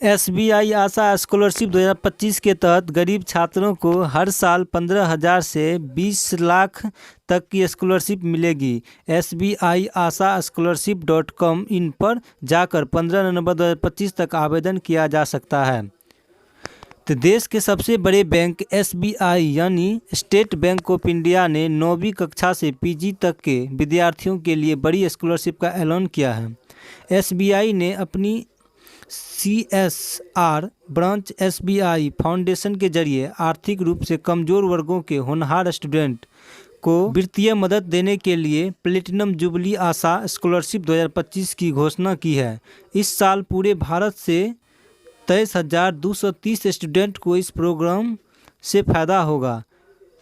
SBI आशा scholarship 2025 के तहत गरीब छात्रों को हर साल 15,000 से 20 लाख तक की स्कॉलरशिप मिलेगी। SBI आशा scholarship.com इन पर जाकर 15 नवंबर 2025 तक आवेदन किया जा सकता है। तो देश के सबसे बड़े बैंक SBI यानी स्टेट बैंक ऑफ इंडिया ने 9वीं कक्षा से PG तक के विद्यार्थियों के लिए बड़ी स्कॉलरशिप का ऐलान किया है। SBI ने अपनी CSR ब्रांच SBI फाउंडेशन के जरिए आर्थिक रूप से कमज़ोर वर्गों के होनहार स्टूडेंट को वित्तीय मदद देने के लिए प्लेटिनम जुबली आशा स्कॉलरशिप 2025 की घोषणा की है। इस साल पूरे भारत से 23,230 स्टूडेंट को इस प्रोग्राम से फ़ायदा होगा।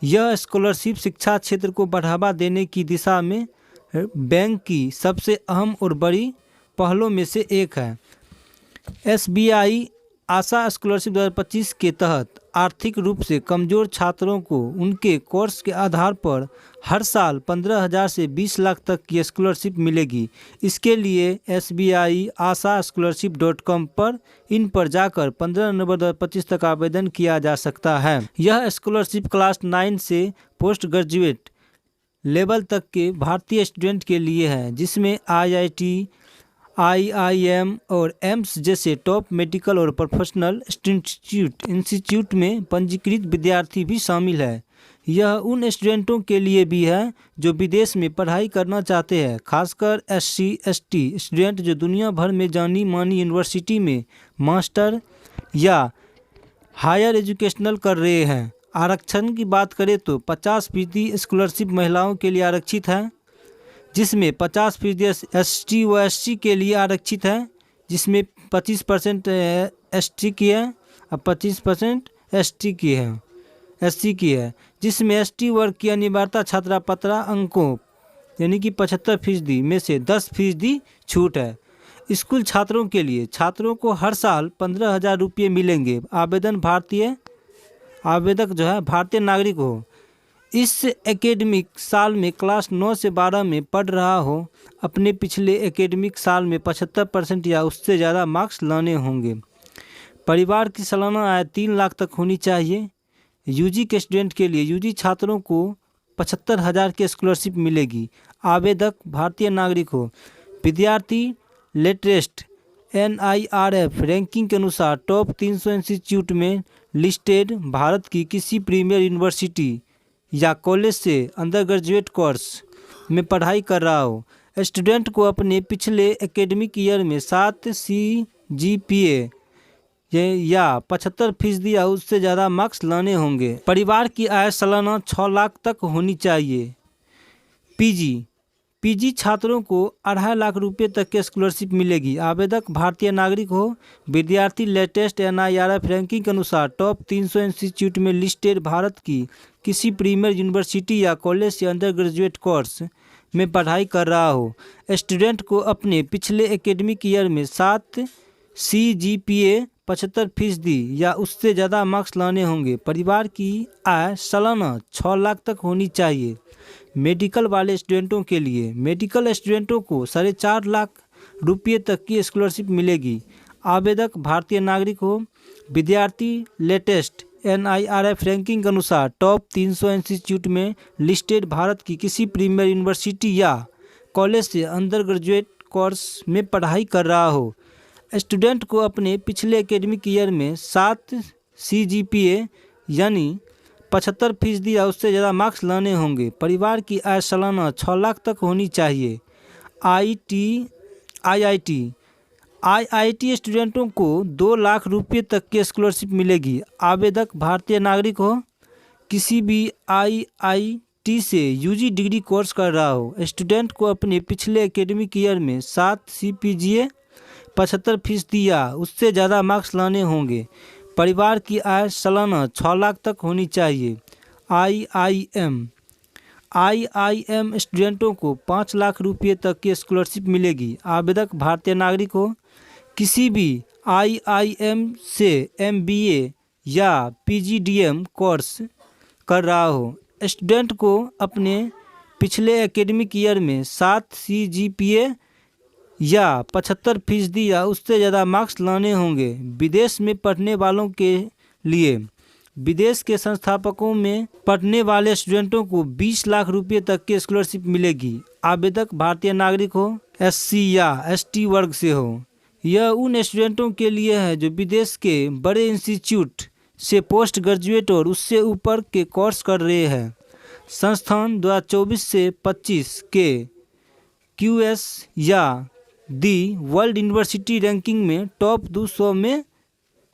यह स्कॉलरशिप शिक्षा क्षेत्र को बढ़ावा देने की दिशा में बैंक की सबसे अहम और बड़ी पहलों में से एक है। SBI आशा स्कॉलरशिप 2025 के तहत आर्थिक रूप से कमज़ोर छात्रों को उनके कोर्स के आधार पर हर साल 15,000 से 20 लाख तक की स्कॉलरशिप मिलेगी। इसके लिए SBI आशा scholarship.com पर इन पर जाकर 15 नवंबर 2025 तक आवेदन किया जा सकता है। यह स्कॉलरशिप क्लास 9 से पोस्ट ग्रेजुएट लेवल तक के भारतीय स्टूडेंट के लिए है, जिसमें IIT, IIM और एम्स जैसे टॉप मेडिकल और प्रोफेशनल इंस्टीट्यूट में पंजीकृत विद्यार्थी भी शामिल है। यह उन स्टूडेंटों के लिए भी है जो विदेश में पढ़ाई करना चाहते हैं, खासकर SC/ST स्टूडेंट जो दुनिया भर में जानी मानी यूनिवर्सिटी में मास्टर या हायर एजुकेशनल कर रहे हैं। आरक्षण की बात करें तो 50% स्कॉलरशिप महिलाओं के लिए आरक्षित है, जिसमें 50% ST व SC के लिए आरक्षित है, जिसमें 25% ST की है और 25% ST की है, SC की है, जिसमें ST वर्ग की अनिवार्यता छात्रा पत्रा अंकों यानी कि 75% में से 10% छूट है। स्कूल छात्रों के लिए छात्रों को हर साल 15,000 रुपये मिलेंगे। आवेदक जो है भारतीय नागरिक हो, इस एकेडमिक साल में क्लास 9 से 12 में पढ़ रहा हो, अपने पिछले एकेडमिक साल में 75% या उससे ज़्यादा मार्क्स लाने होंगे। परिवार की सालाना आय 3 लाख तक होनी चाहिए। UG के स्टूडेंट के लिए UG छात्रों को 75,000 की स्कॉलरशिप मिलेगी। आवेदक भारतीय नागरिक हो। विद्यार्थी लेटेस्ट NIRF रैंकिंग के अनुसार टॉप 300 इंस्टीट्यूट में लिस्टेड भारत की किसी प्रीमियर यूनिवर्सिटी या कॉलेज से अंडर ग्रेजुएट कोर्स में पढ़ाई कर रहा हो। स्टूडेंट को अपने पिछले एकेडमिक ईयर में 7 CGPA या 75% या उससे ज़्यादा मार्क्स लाने होंगे। परिवार की आय सालाना 6 लाख तक होनी चाहिए। PG छात्रों को 2.5 लाख रुपये तक की स्कॉलरशिप मिलेगी। आवेदक भारतीय नागरिक हो। विद्यार्थी लेटेस्ट NIRF रैंकिंग के अनुसार टॉप 300 इंस्टीट्यूट में लिस्टेड भारत की किसी प्रीमियर यूनिवर्सिटी या कॉलेज से अंडर ग्रेजुएट कोर्स में पढ़ाई कर रहा हो। स्टूडेंट को अपने पिछले एकेडमिक ईयर में 7 CGPA 75% या उससे ज़्यादा मार्क्स लाने होंगे। परिवार की आय सालाना 6 लाख तक होनी चाहिए। मेडिकल वाले स्टूडेंटों के लिए मेडिकल स्टूडेंटों को 4.5 लाख रुपये तक की स्कॉलरशिप मिलेगी। आवेदक भारतीय नागरिक हो। विद्यार्थी लेटेस्ट NIRF रैंकिंग के अनुसार टॉप 300 इंस्टीट्यूट में लिस्टेड भारत की किसी प्रीमियर यूनिवर्सिटी या कॉलेज से अंडर ग्रेजुएट कोर्स में पढ़ाई कर रहा हो। स्टूडेंट को अपने पिछले एकेडमिक ईयर में 7 CGPA यानी 75% या उससे ज़्यादा मार्क्स लाने होंगे। परिवार की आय सालाना 6 लाख तक होनी चाहिए। IIT स्टूडेंटों को 2 लाख रुपये तक की स्कॉलरशिप मिलेगी। आवेदक भारतीय नागरिक हो। किसी भी IIT से UG डिग्री कोर्स कर रहा हो। स्टूडेंट को अपने पिछले एकेडमिक ईयर में 7 CPGA 75% या उससे ज़्यादा मार्क्स लाने होंगे। परिवार की आय सालाना 6 लाख तक होनी चाहिए। IIM स्टूडेंटों को 5 लाख रुपये तक की स्कॉलरशिप मिलेगी। आवेदक भारतीय नागरिक हो। किसी भी IIM से MBA या PGDM कोर्स कर रहा हो। स्टूडेंट को अपने पिछले एकेडमिक ईयर में 7 CGPA या 75% या उससे ज़्यादा मार्क्स लाने होंगे। विदेश में पढ़ने वालों के लिए विदेश के संस्थापकों में पढ़ने वाले स्टूडेंटों को 20 लाख रुपए तक की स्कॉलरशिप मिलेगी। आवेदक भारतीय नागरिक हो, SC या ST वर्ग से हो। यह उन स्टूडेंटों के लिए है जो विदेश के बड़े इंस्टीट्यूट से पोस्ट ग्रेजुएट और उससे ऊपर के कोर्स कर रहे हैं। संस्थान 2024 से 25 के QS या दी वर्ल्ड यूनिवर्सिटी रैंकिंग में टॉप 200 में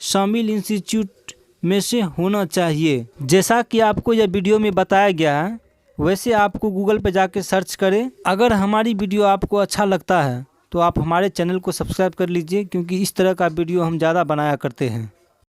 शामिल इंस्टीट्यूट में से होना चाहिए। जैसा कि आपको यह वीडियो में बताया गया है वैसे आपको गूगल पर जाके सर्च करें। अगर हमारी वीडियो आपको अच्छा लगता है तो आप हमारे चैनल को सब्सक्राइब कर लीजिए, क्योंकि इस तरह का वीडियो हम ज़्यादा बनाया करते हैं।